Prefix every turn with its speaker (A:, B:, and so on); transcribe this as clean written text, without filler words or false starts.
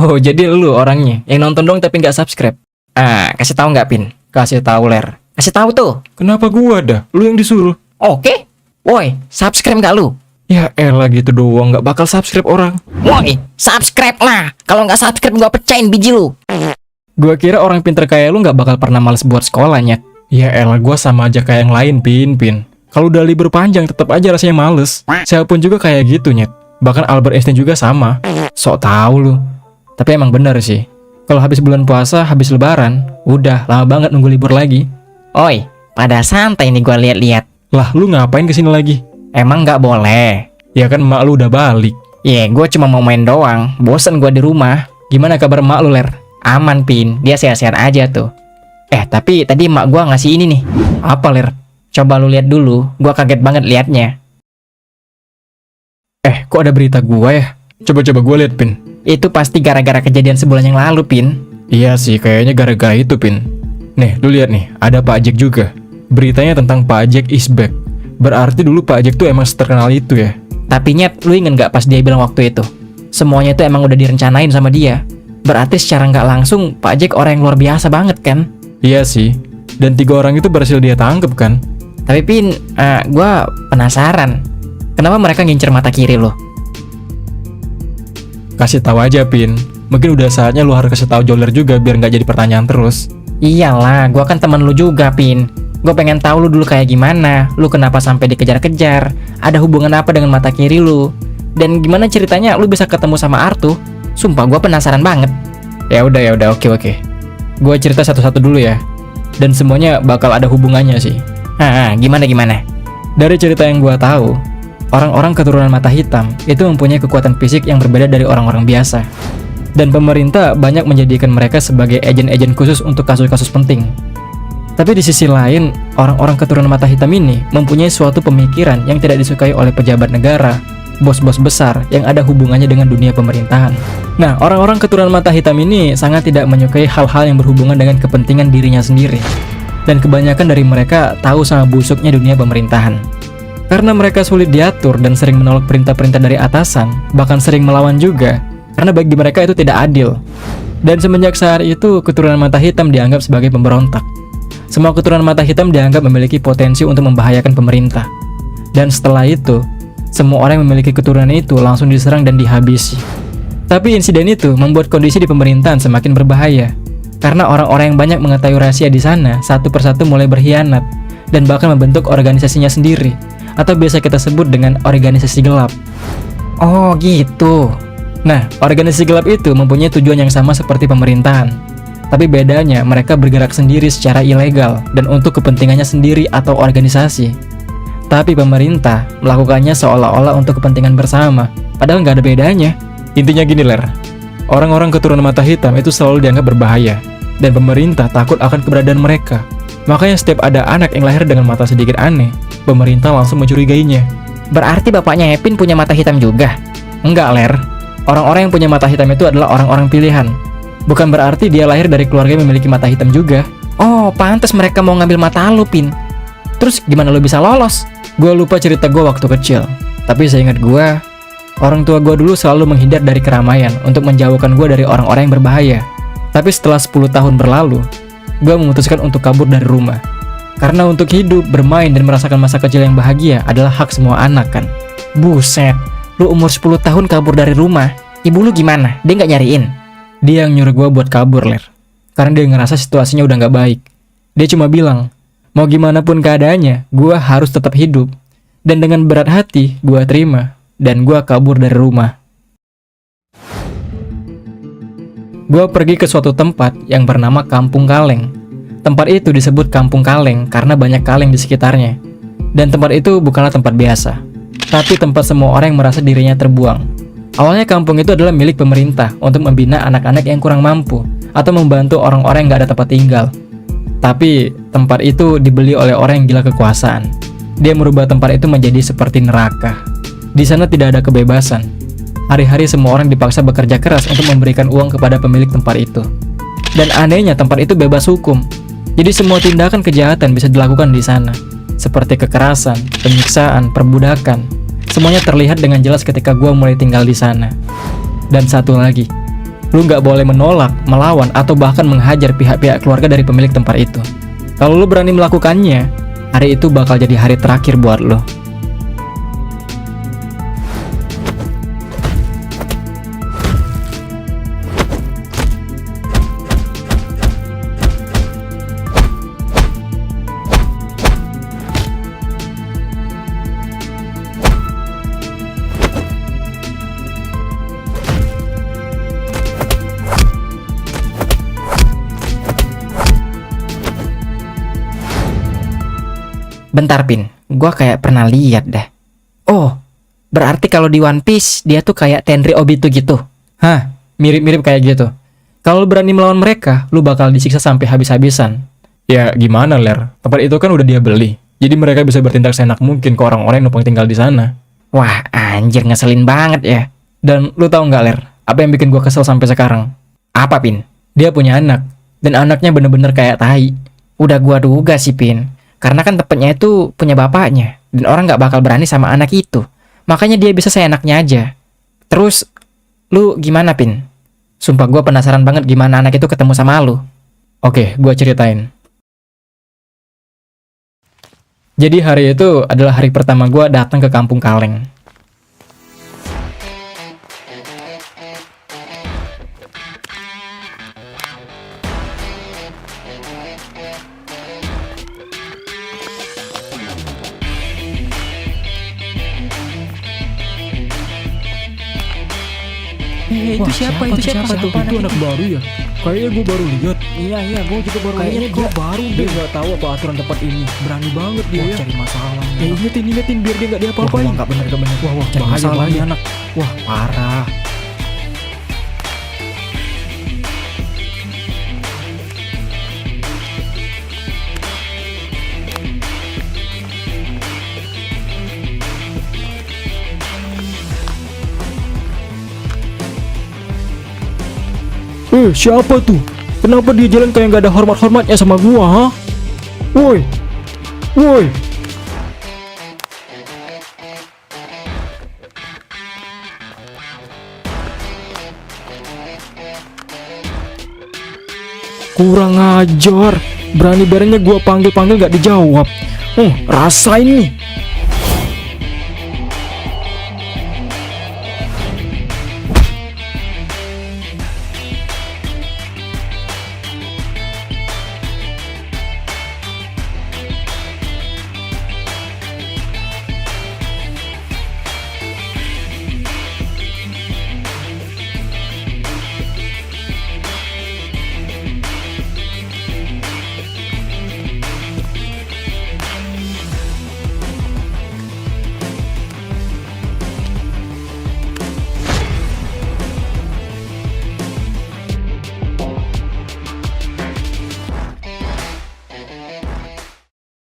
A: Oh, jadi lu orangnya yang nonton dong tapi nggak subscribe. Kasih tahu nggak, Pin? Kasih tahu, Ler. Kasih tahu tuh.
B: Kenapa gua dah? Lu yang disuruh.
A: Oke. Woi, subscribe nggak lu?
B: Ya elah gitu doang, nggak bakal subscribe orang.
A: Woi, subscribe lah. Kalau nggak subscribe gua pecahin biji lu.
B: Gua kira orang pinter kayak lu nggak bakal pernah males buat sekolah, Nyet. Ya elah, gua sama aja kayak yang lain, Pin. Kalau udah libur panjang tetap aja rasanya males. Saya pun juga kayak gitu, Nyet. Bahkan Albert Einstein juga sama. Sok tahu lu. Tapi emang bener sih. Kalau habis bulan puasa, habis lebaran, udah lama banget nunggu libur lagi.
A: Oi, pada santai nih gua lihat-lihat.
B: Lah, lu ngapain kesini lagi?
A: Emang nggak boleh?
B: Ya kan mak lu udah balik.
A: Iya, gua cuma mau main doang. Bosen gua di rumah.
B: Gimana kabar mak lu, Ler?
A: Aman, Pin. Dia sehat-sehat aja tuh. Tapi tadi mak gua ngasih ini nih.
B: Apa, Ler?
A: Coba lu lihat dulu. Gua kaget banget liatnya.
B: Kok ada berita gua ya? Coba gua lihat, Pin.
A: Itu pasti gara-gara kejadian sebulan yang lalu, Pin.
B: Iya sih, kayaknya gara-gara itu, Pin. Nih, lu lihat nih, ada Pak Jack juga. Beritanya tentang Pak Jack is back. Berarti dulu Pak Jack tuh emang terkenal itu ya.
A: Tapi Nyet, lu inget gak pas dia bilang waktu itu? Semuanya itu emang udah direncanain sama dia. Berarti secara nggak langsung Pak Jack orang yang luar biasa banget kan?
B: Iya sih. Dan 3 orang itu berhasil dia tangkep kan?
A: Tapi Pin, gua penasaran. Kenapa mereka ngincer mata kiri lo?
B: Kasih tahu aja, Pin. Mungkin udah saatnya lu harus kasih tahu Joler juga biar nggak jadi pertanyaan terus.
A: Iyalah, gua kan teman lu juga, Pin. Gue pengen tahu lu dulu kayak gimana, lu kenapa sampai dikejar-kejar, ada hubungan apa dengan mata kiri lu, dan gimana ceritanya lu bisa ketemu sama Artu. Sumpah gue penasaran banget.
B: Ya udah, oke. Gue cerita satu-satu dulu ya. Dan semuanya bakal ada hubungannya sih.
A: Gimana?
B: Dari cerita yang gue tahu, orang-orang keturunan mata hitam itu mempunyai kekuatan fisik yang berbeda dari orang-orang biasa. Dan pemerintah banyak menjadikan mereka sebagai agen-agen khusus untuk kasus-kasus penting. Tapi di sisi lain, orang-orang keturunan mata hitam ini mempunyai suatu pemikiran yang tidak disukai oleh pejabat negara, bos-bos besar yang ada hubungannya dengan dunia pemerintahan. Nah, orang-orang keturunan mata hitam ini sangat tidak menyukai hal-hal yang berhubungan dengan kepentingan dirinya sendiri. Dan kebanyakan dari mereka tahu sama busuknya dunia pemerintahan. Karena mereka sulit diatur dan sering menolak perintah-perintah dari atasan, bahkan sering melawan juga, karena bagi mereka itu tidak adil. Dan semenjak saat itu, keturunan mata hitam dianggap sebagai pemberontak. Semua keturunan mata hitam dianggap memiliki potensi untuk membahayakan pemerintah. Dan setelah itu, semua orang yang memiliki keturunan itu langsung diserang dan dihabisi. Tapi insiden itu membuat kondisi di pemerintahan semakin berbahaya. Karena orang-orang yang banyak mengetahui rahasia di sana, satu persatu mulai berkhianat dan bahkan membentuk organisasinya sendiri, atau biasa kita sebut dengan organisasi gelap.
A: Oh gitu.
B: Nah, organisasi gelap itu mempunyai tujuan yang sama seperti pemerintahan. Tapi bedanya mereka bergerak sendiri secara ilegal dan untuk kepentingannya sendiri atau organisasi. Tapi pemerintah melakukannya seolah-olah untuk kepentingan bersama, padahal nggak ada bedanya. Intinya gini, Ler. Orang-orang keturunan mata hitam itu selalu dianggap berbahaya, dan pemerintah takut akan keberadaan mereka. Makanya setiap ada anak yang lahir dengan mata sedikit aneh, pemerintah langsung mencurigainya.
A: Berarti bapaknya Epin punya mata hitam juga?
B: Enggak, Ler. Orang-orang yang punya mata hitam itu adalah orang-orang pilihan. Bukan berarti dia lahir dari keluarga yang memiliki mata hitam juga.
A: Oh, pantas mereka mau ngambil mata lu, Pin. Terus gimana lu bisa lolos?
B: Gue lupa cerita gue waktu kecil. Tapi seingat gue, orang tua gue dulu selalu menghindar dari keramaian untuk menjauhkan gue dari orang-orang yang berbahaya. Tapi setelah 10 tahun berlalu, gue memutuskan untuk kabur dari rumah. Karena untuk hidup, bermain, dan merasakan masa kecil yang bahagia adalah hak semua anak kan.
A: Buset, lu umur 10 tahun kabur dari rumah. Ibu lu gimana? Dia nggak nyariin?
B: Dia yang nyuruh gue buat kabur, Ler. Karena dia ngerasa situasinya udah gak baik. Dia cuma bilang, mau gimana pun keadaannya, gue harus tetap hidup. Dan dengan berat hati, gue terima. Dan gue kabur dari rumah. Gue pergi ke suatu tempat yang bernama Kampung Kaleng. Tempat itu disebut Kampung Kaleng karena banyak kaleng di sekitarnya. Dan tempat itu bukanlah tempat biasa, tapi tempat semua orang yang merasa dirinya terbuang. Awalnya kampung itu adalah milik pemerintah untuk membina anak-anak yang kurang mampu atau membantu orang-orang yang gak ada tempat tinggal. Tapi tempat itu dibeli oleh orang yang gila kekuasaan. Dia merubah tempat itu menjadi seperti neraka. Di sana tidak ada kebebasan. Hari-hari semua orang dipaksa bekerja keras untuk memberikan uang kepada pemilik tempat itu. Dan anehnya tempat itu bebas hukum. Jadi semua tindakan kejahatan bisa dilakukan di sana. Seperti kekerasan, penyiksaan, perbudakan. Semuanya terlihat dengan jelas ketika gue mulai tinggal di sana. Dan satu lagi, Lu nggak boleh menolak, melawan, atau bahkan menghajar pihak-pihak keluarga dari pemilik tempat itu. Kalau lu berani melakukannya, hari itu bakal jadi hari terakhir buat lu.
A: Bentar, Pin. Gua kayak pernah lihat dah. Oh, berarti kalau di One Piece dia tuh kayak Tenri Obito gitu.
B: Hah, mirip-mirip kayak gitu. Kalau lu berani melawan mereka, lu bakal disiksa sampai habis-habisan. Ya gimana, Ler? Tempat itu kan udah dia beli. Jadi mereka bisa bertindak seenak mungkin ke orang-orang yang numpang tinggal di sana.
A: Wah, anjir ngeselin banget ya.
B: Dan lu tahu nggak, Ler? Apa yang bikin gua kesel sampai sekarang?
A: Apa, Pin?
B: Dia punya anak. Dan anaknya bener-bener kayak tai.
A: Udah gua duga sih, Pin. Karena kan tepatnya itu punya bapaknya. Dan orang nggak bakal berani sama anak itu. Makanya dia bisa seenaknya aja. Terus, lu gimana, Pin? Sumpah gua penasaran banget gimana anak itu ketemu sama lu.
B: Oke, gua ceritain. Jadi hari itu adalah hari pertama gua datang ke kampung Kaleng.
A: Itu siapa tuh?
B: Itu anak baru ya? Kayaknya gue baru lihat.
A: Iya, gue juga baru
B: Kayaknya
A: lihat.
B: dia baru. Dia nggak tahu apa aturan tempat ini. Berani banget dia ya.
A: Cari masalah.
B: Ya ingetin biar dia nggak diapa-apain.
A: Wah, nggak bener.
B: Wah,
A: Cari
B: bahaya
A: masalah
B: lagi
A: dia.
B: anak. Wah, parah. Siapa tuh? Kenapa dia jalan kayak nggak ada hormat-hormatnya sama gua, ha? Woi, woi. Kurang ajar. Berani-beraninya gua panggil-panggil nggak dijawab. Rasain nih.